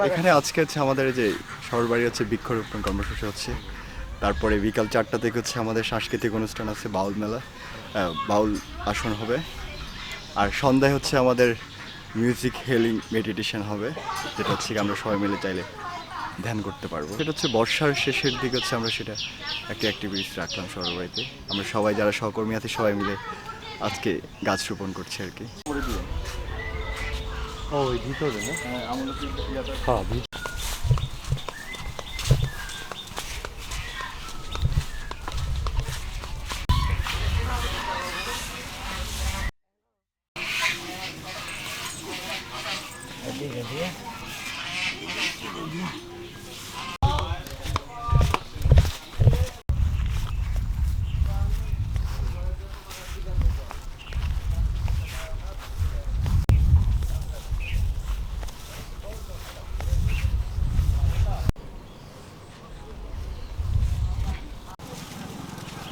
এখানে আজকে হচ্ছে আমাদের যে শহর বাড়ি হচ্ছে বৃক্ষরোপণ কর্মসূচি হচ্ছে। তারপরে বিকাল 4টা থেকে হচ্ছে আমাদের সাংস্কৃতিক অনুষ্ঠান আছে, বাউল মেলা, বাউল আসন হবে। আর সন্ধ্যায় হচ্ছে আমাদের মিউজিক হিলিং মেডিটেশন হবে, যেটা হচ্ছে কি আমরা সবাই মিলে চাইলে ধ্যান করতে পারবো। সেটা হচ্ছে বর্ষার শেষের দিকে হচ্ছে আমরা সেটা একটা অ্যাক্টিভিটিস রাখলাম শহর বাড়িতে। আমরা সবাই যারা সহকর্মী আছি সবাই মিলে আজকে গাছ রোপণ করছি আর কি। ও ওই ভিতরে না? হ্যাঁ, আমাদের হ্যাঁ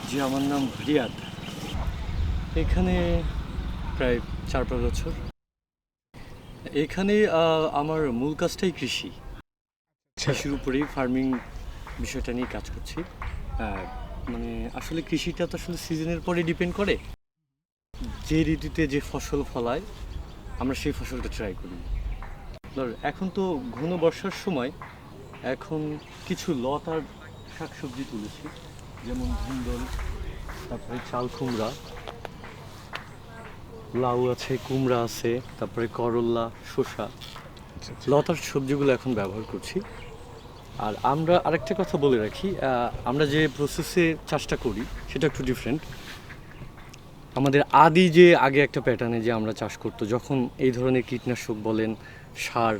জি, আমার নাম রিয়াদ। এখানে প্রায় 4-5 বছর। এখানে আমার মূল কাজটাই কৃষি। কৃষির উপরেই ফার্মিং বিষয়টা নিয়ে কাজ করছি। মানে আসলে কৃষিটা তো আসলে সিজনের পরে ডিপেন্ড করে। যে ঋতুতে যে ফসল ফলায় আমরা সেই ফসলটা ট্রাই করি। ধর এখন তো ঘন বর্ষার সময়, এখন কিছু লতার শাকসবজি তুলেছি, যেমন ধুন্দল, তারপরে চাল কুমড়া, লাউ আছে, কুমড়া আছে, তারপরে করল্লা, শসা, লতার সবজিগুলো এখন ব্যবহার করছি। আর আমরা আরেকটা কথা বলে রাখি, আমরা যে প্রসেসে চাষটা করি সেটা একটু ডিফারেন্ট। আমাদের আদি যে আগে একটা প্যাটার্নে যে আমরা চাষ করতো, যখন এই ধরনের কীটনাশক বলেন, সার,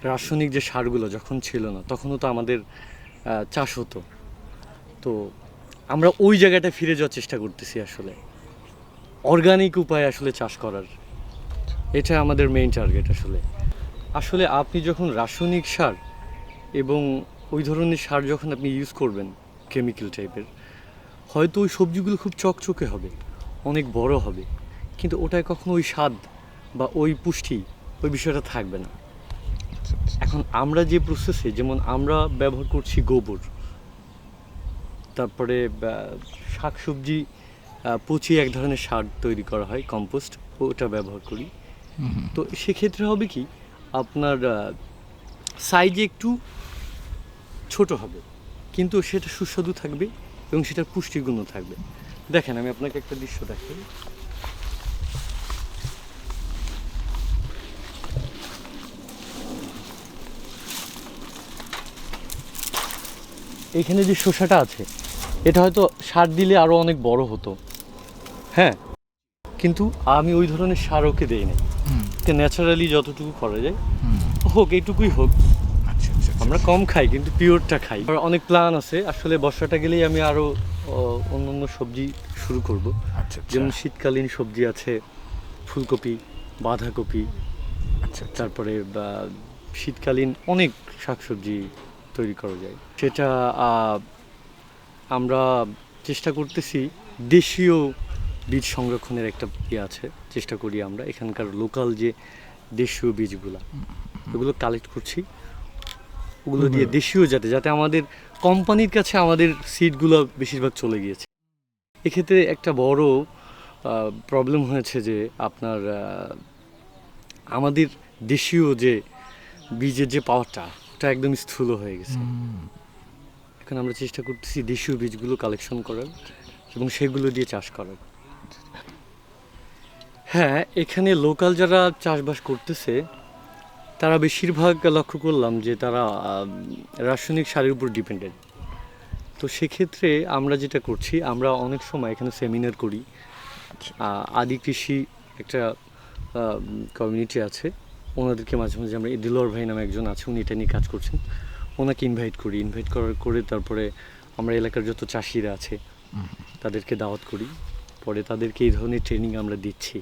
রাসায়নিক যে সারগুলো যখন ছিল না, তখনও তো আমাদের চাষ হতো। তো আমরা ওই জায়গাটায় ফিরে যাওয়ার চেষ্টা করতেছি আসলে, অর্গানিক উপায়ে আসলে চাষ করার। এটা আমাদের মেইন টার্গেট আসলে। আসলে আপনি যখন রাসায়নিক সার এবং ওই ধরনের সার যখন আপনি ইউজ করবেন, কেমিক্যাল টাইপের, হয়তো ওই সবজিগুলো খুব চকচকে হবে, অনেক বড় হবে, কিন্তু ওটায় কখনো ওই স্বাদ বা ওই পুষ্টি, ওই বিষয়টা থাকবে না। এখন আমরা যে প্রসেসে, যেমন আমরা ব্যবহার করছি গোবর, তারপরে শাকসবজি পচিয়ে এক ধরনের সার তৈরি করা হয়, কম্পোস্ট, ওটা ব্যবহার করি। তো সেক্ষেত্রে হবে কি, আপনার সাইজে একটু ছোট হবে, কিন্তু সেটা সুস্বাদু থাকবে এবং সেটার পুষ্টিগুণও থাকবে। দেখেন, আমি আপনাকে একটা দৃশ্য দেখাই। এখানে যে শসাটা আছে, এটা হয়তো সার দিলে আরও অনেক বড় হতো, হ্যাঁ, কিন্তু আমি ওই ধরনের সার ওকে দেই নাই। ন্যাচারালি যতটুকু করা যায় হোক, এইটুকুই হোক। আমরা কম খাই কিন্তু পিওরটা খাই। আর অনেক প্ল্যান আছে আসলে, বর্ষাটা গেলেই আমি আরও অন্য সবজি শুরু করব। যেমন শীতকালীন সবজি আছে, ফুলকপি, বাঁধাকপি, তারপরে শীতকালীন অনেক শাকসবজি তৈরি করা যায়। সেটা আমরা চেষ্টা করতেছি, দেশীয় বীজ সংরক্ষণের একটা আছে, চেষ্টা করি আমরা এখানকার লোকাল যে দেশীয় বীজগুলো, ওগুলো কালেক্ট করছি, ওগুলো দিয়ে দেশীয় যাতে আমাদের কোম্পানির কাছে আমাদের সিডগুলো বেশিরভাগ চলে গিয়েছে। এক্ষেত্রে একটা বড় প্রবলেম হয়েছে যে আপনার আমাদের দেশীয় যে বীজের যে পাওয়ারটা, ওটা একদম স্থূল হয়ে গেছে। এখন আমরা চেষ্টা করতেছি দেশীয় বীজগুলো কালেকশন করার এবং সেগুলো দিয়ে চাষ করার। হ্যাঁ, এখানে লোকাল যারা চাষবাস করতেছে তারা বেশিরভাগ লক্ষ্য করলাম যে তারা রাসায়নিক সারের উপর ডিপেন্ডেন্ট। তো সেক্ষেত্রে আমরা যেটা করছি, আমরা অনেক সময় এখানে সেমিনার করি। আদি কৃষি একটা কমিউনিটি আছে, ওনাদেরকে মাঝে মাঝে আমরা, দিলওয়ার ভাই নামে একজন আছে, উনি এটা নিয়ে কাজ করছেন, ওনাকে ইনভাইট করে তারপরে আমরা এলাকার যত চাষিরা আছে তাদেরকে দাওয়াত করি, পরে তাদেরকে এই ধরনের ট্রেনিং আমরা দিচ্ছি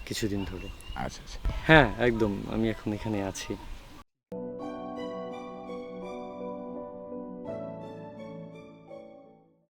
কিছুদিন ধরে। হ্যাঁ, একদম, আমি এখন এখানে আছি।